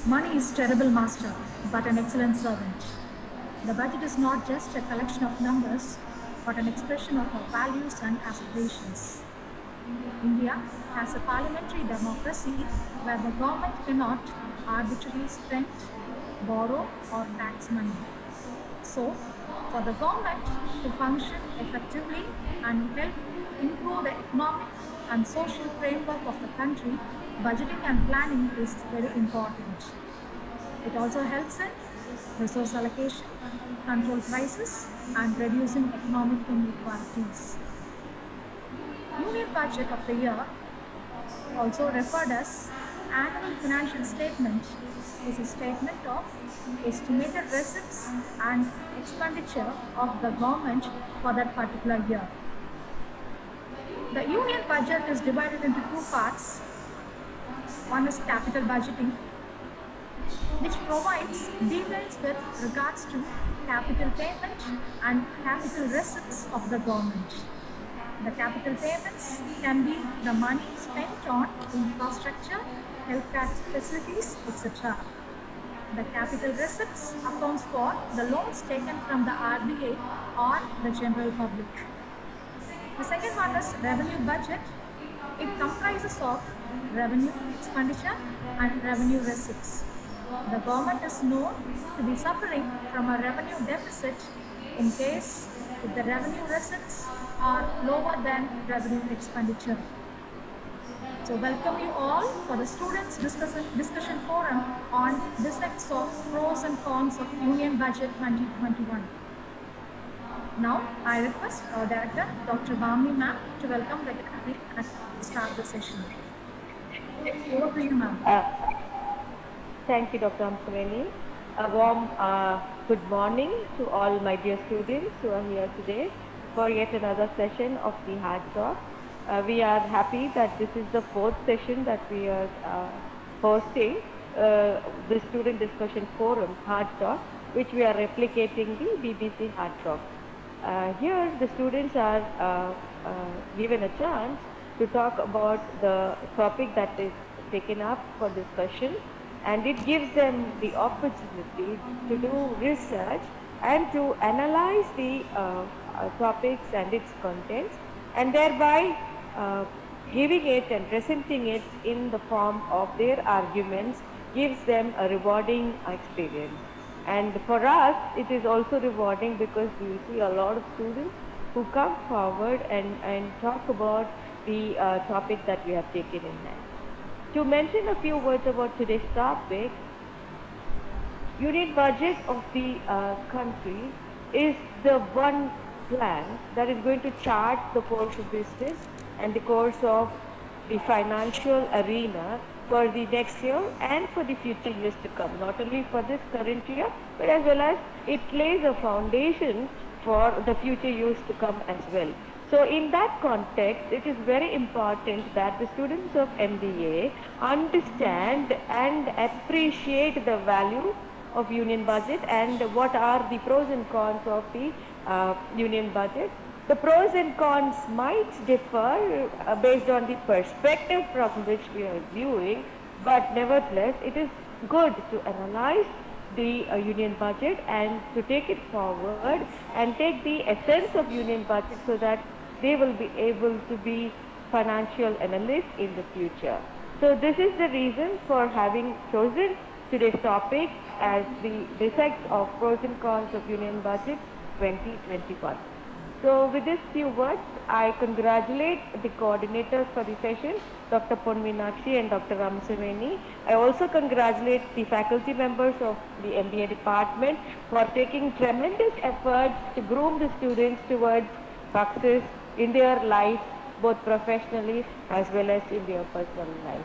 Money is terrible master, but an excellent servant. The budget is not just a collection of numbers, but an expression of our values and aspirations. India has a parliamentary democracy where the government cannot arbitrarily spend, borrow, or tax money. So, for the government to function effectively and help improve the economic and social framework of the country, budgeting and planning is very important. It also helps in resource allocation, control prices, and reducing economic inequalities. Union budget of the year, also referred as annual financial statement, is a statement of estimated receipts and expenditure of the government for that particular year. The union budget is divided into two parts. One is capital budgeting, which provides details with regards to capital payment and capital receipts of the government. The capital payments can be the money spent on infrastructure, healthcare facilities, etc. The capital receipts accounts for the loans taken from the RBI or the general public. The second one is revenue budget. It comprises of revenue expenditure and revenue receipts. The government is known to be suffering from a revenue deficit in case if the revenue receipts are lower than revenue expenditure. So welcome you all for the students discussion forum on defects of pros and cons of Union Budget 2021. Now I request our director, Dr. Bhavani ma'am, to welcome the athlete and start the session. Over to you, ma'am. Thank you, Dr. Hamsaveni. A warm good morning to all my dear students who are here today for yet another session of the Hard Talk. We are happy that this is the fourth session that we are hosting, the Student Discussion Forum, Hard Talk, which we are replicating the BBC Hard Talk. Here, the students are given a chance to talk about the topic that is taken up for discussion, and it gives them the opportunity to do research and to analyze the topics and its contents, and thereby giving it and presenting it in the form of their arguments gives them a rewarding experience. And for us, it is also rewarding because we see a lot of students who come forward and talk about the topic that we have taken in hand. To mention a few words about today's topic, Union Budget of the country is the one plan that is going to chart the course of business and the course of the financial arena for the next year and for the future years to come, not only for this current year, but as well as it lays a foundation for the future years to come as well. So in that context, it is very important that the students of MBA understand and appreciate the value of Union Budget and what are the pros and cons of the Union Budget. The pros and cons might differ based on the perspective from which we are viewing, but nevertheless, it is good to analyze the Union Budget and to take it forward and take the essence of Union Budget so that they will be able to be financial analysts in the future. So this is the reason for having chosen today's topic as the dissect of pros and cons of Union Budget 2021. So with these few words, I congratulate the coordinators for the session, Dr. Pon Meenakshi and Dr. Ramasaveni. I also congratulate the faculty members of the MBA department for taking tremendous efforts to groom the students towards success in their life, both professionally as well as in their personal life.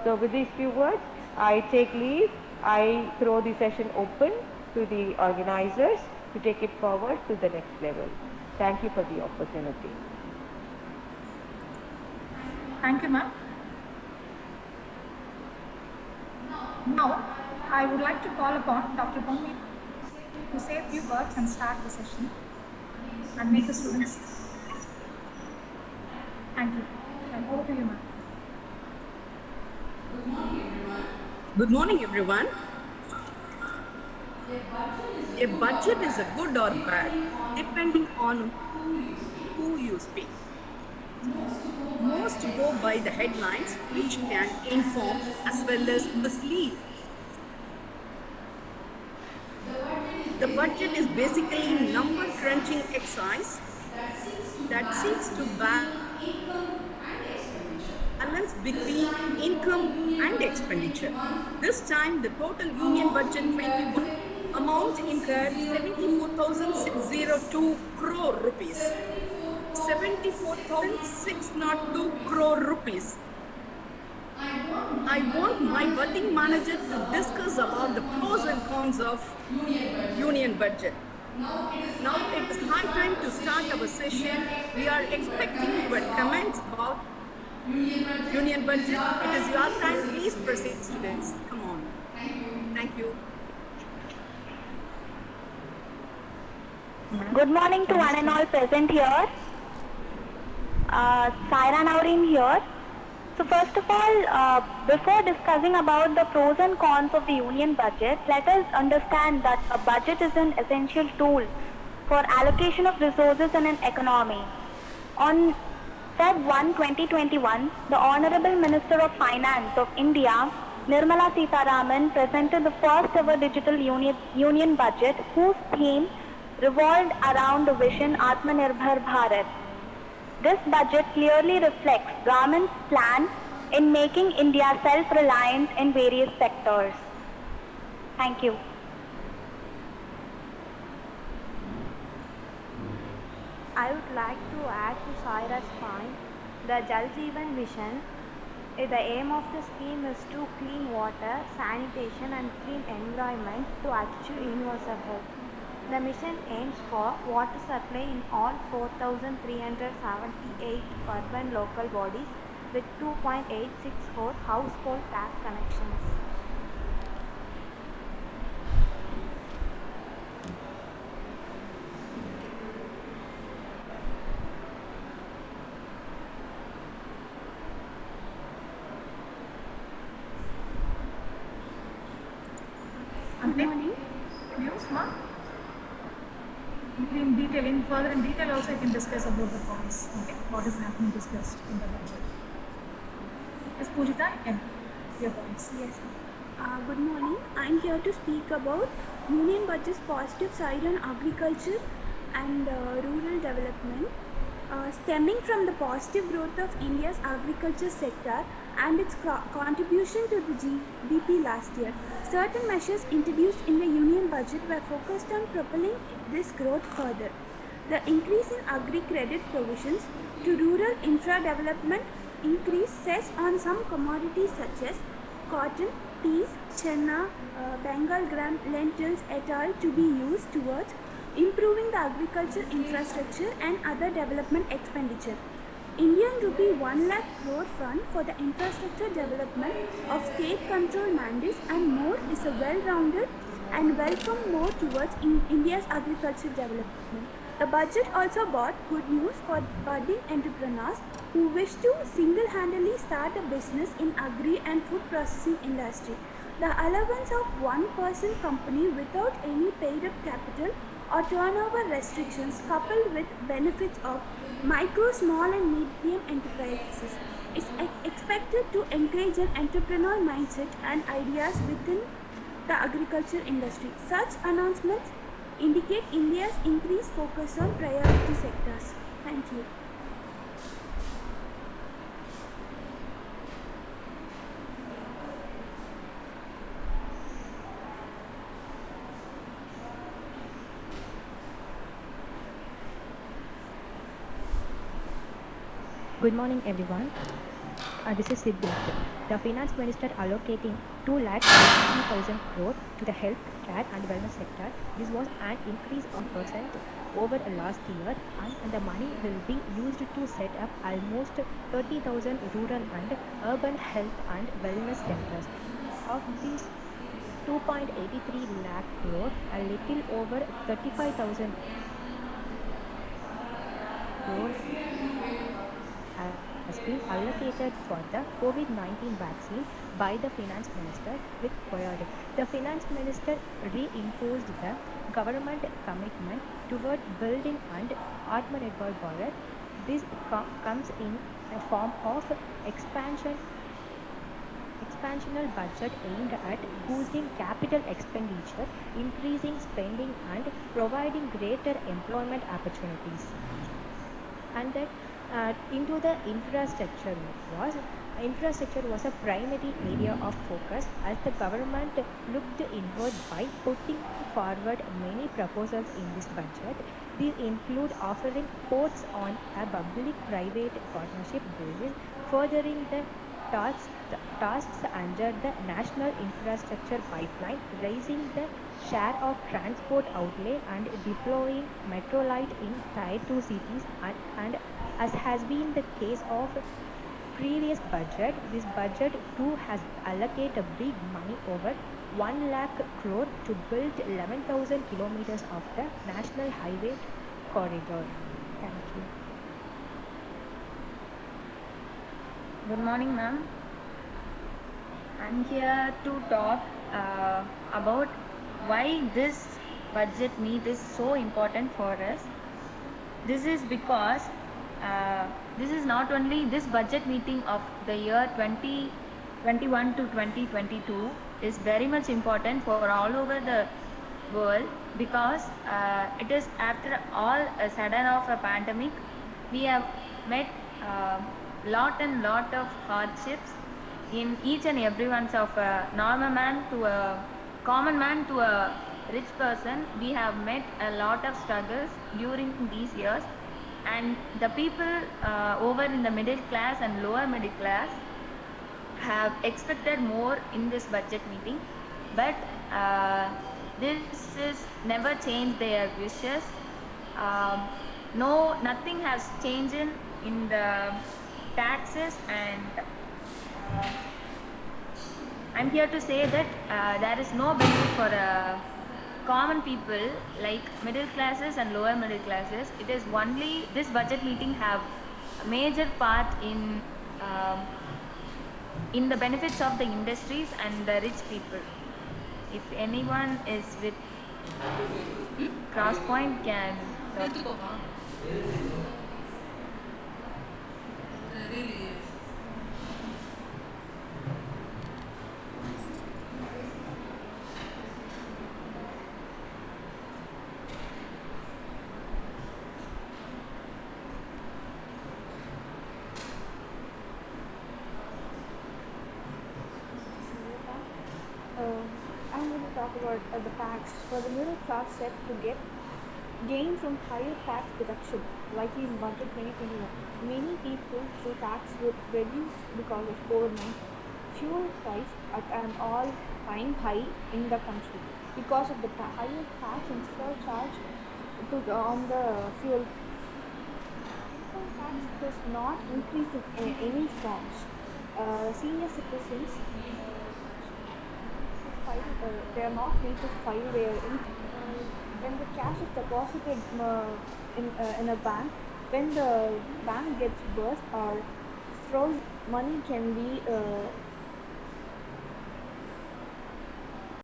So with these few words, I take leave. I throw the session open to the organizers to take it forward to the next level. Thank you for the opportunity. Thank you, ma'am. Now, I would like to call upon Dr. Bhavani to say a few words and start the session and make the students. Thank you. And over to you, ma'am. Good morning, everyone. Good morning, everyone. A budget is a good or bad, depending on who you speak. Most go by the headlines, which can inform as well as mislead. The budget is basically number crunching exercise that seeks to balance between income and expenditure. This time, the total Union Budget 21 amount incurred 74,602 crore rupees. 74,602 crore rupees. I want my budding manager to discuss about the pros and cons of Union Budget. Now it is high time to start our session. We are expecting your comments about Union Budget. It is your time. Please proceed, students. Come on. Thank you. Good morning to one and all present here. Saira Naureen here. So first of all, before discussing about the pros and cons of the Union Budget, let us understand that a budget is an essential tool for allocation of resources in an economy. On Feb 1, 2021, the Honorable Minister of Finance of India, Nirmala Sitharaman, presented the first ever digital union budget, whose theme revolved around the vision Atmanirbhar Bharat. This budget clearly reflects government's plan in making India self-reliant in various sectors. Thank you. I would like to add to Saira's point, the Jal Jeevan Mission. The aim of the scheme is to clean water, sanitation and clean environment to achieve universal health. The mission aims for water supply in all 4,378 urban local bodies with 2.864 household tap connections. Good morning. Views, ma? Further in detail also you can discuss about the cons, okay, what is happening discussed in the budget. Yes, Pujita, you can your points. Yes. Good morning. I am here to speak about Union Budget's positive side on agriculture and rural development. Stemming from the positive growth of India's agriculture sector and its contribution to the GDP last year, certain measures introduced in the Union Budget were focused on propelling this growth further. The increase in agri-credit provisions to rural infra development increased cess on some commodities such as cotton, peas, chenna, Bengal gram, lentils, et.al. to be used towards improving the agriculture infrastructure and other development expenditure. Indian rupee 1 lakh crore fund for the infrastructure development of state-controlled mandis and more is a well-rounded and welcome more towards India's agriculture development. The budget also brought good news for budding entrepreneurs who wish to single-handedly start a business in agri and food processing industry. The allowance of one-person company without any paid-up capital or turnover restrictions coupled with benefits of micro, small and medium enterprises is expected to encourage an entrepreneurial mindset and ideas within the agriculture industry. Such announcements indicate India's increased focus on priority sectors. Thank you. Good morning, everyone. This is Siddharth. The Finance Minister allocating 2,50,000 crore to the health care and wellness sector. This was an increase of percent over last year, and the money will be used to set up almost 30,000 rural and urban health and wellness centers. Of these 2.83 lakh crore, a little over 35,000 crore has has been allocated for the COVID-19 vaccine by the finance minister with priority. The finance minister reinforced the government commitment toward building and Atmanirbhar Bharat. This comes in a form of expansional budget aimed at boosting capital expenditure, increasing spending, and providing greater employment opportunities. And that into the infrastructure was a primary area of focus as the government looked inward by putting forward many proposals in this budget. These include offering ports on a public-private partnership basis, furthering the tasks under the National Infrastructure Pipeline, raising the share of transport outlay and deploying Metrolite in Tier 2 cities and as has been the case of previous budget, this budget too has allocated big money over 1 lakh crore to build 11,000 kilometers of the national highway corridor. Thank you. Good morning, ma'am. I'm here to talk about why this budget meet is so important for us. This is because this is not only this budget meeting of the year 2021 to 2022 is very much important for all over the world because it is after all a sudden of a pandemic we have met lot of hardships in each and every one's of a normal man to a common man to a rich person. We have met a lot of struggles during these years, and the people over in the middle class and lower middle class have expected more in this budget meeting, but this is never changed their wishes. Nothing has changed in the taxes, and I'm here to say that there is no benefit for common people like middle classes and lower middle classes. It is only this budget meeting have a major part in the benefits of the industries and the rich people. If anyone is with Crosspoint can I'm going to talk about the tax for the middle class set to get gain from higher tax deduction, likely in budget 2021. Many people say tax would reduce because of overnight fuel price at an all-time high in the country because of the higher tax and surcharge on the fuel. Income tax does not increase in any forms. Senior citizens they are not free to file their income. When the cash is deposited in a bank, when the bank gets burst or frozen, money can be